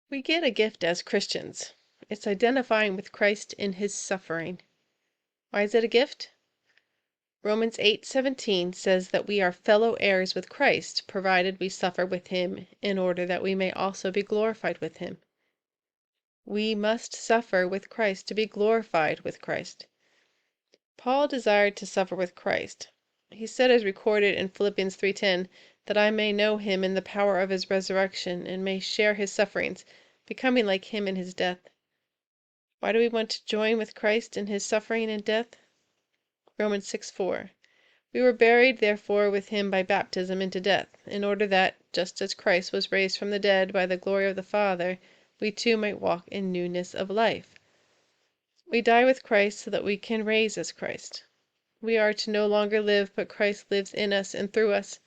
We get a gift as Christians. It's identifying with Christ in his suffering. Why is it a gift? Romans 8:17 says that we are fellow heirs with Christ, provided we suffer with him, in order that we may also be glorified with him. We must suffer with Christ to be glorified with Christ. Paul desired to suffer with Christ. He said, as recorded in Philippians 3:10, that I may know him in the power of his resurrection, and may share his sufferings, becoming like him in his death. Why do we want to join with Christ in his suffering and death? Romans 6:4. We were buried, therefore, with him by baptism into death, in order that, just as Christ was raised from the dead by the glory of the Father, we too might walk in newness of life. We die with Christ so that we can raise as Christ. We are to no longer live, but Christ lives in us and through us.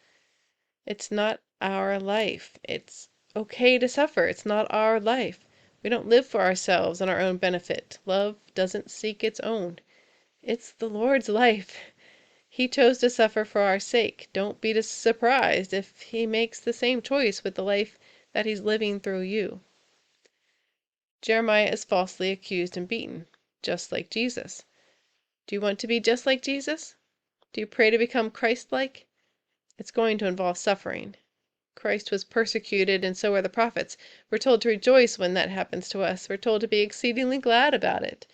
It's not our life. It's okay to suffer. It's not our life. We don't live for ourselves and our own benefit. Love doesn't seek its own. It's the Lord's life. He chose to suffer for our sake. Don't be surprised if he makes the same choice with the life that he's living through you. Jeremiah is falsely accused and beaten, just like Jesus. Do you want to be just like Jesus? Do you pray to become Christ-like? It's going to involve suffering. Christ was persecuted, and so are the prophets. We're told to rejoice when that happens to us. We're told to be exceedingly glad about it.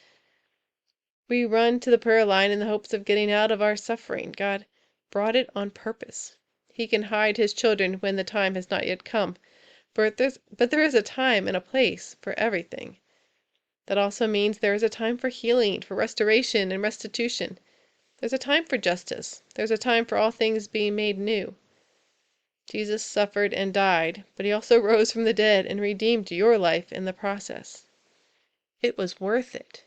We run to the prayer line in the hopes of getting out of our suffering. God brought it on purpose. He can hide his children when the time has not yet come. But there is a time and a place for everything. That also means there is a time for healing, for restoration and restitution. There's a time for justice. There's a time for all things being made new. Jesus suffered and died, but he also rose from the dead and redeemed your life in the process. It was worth it.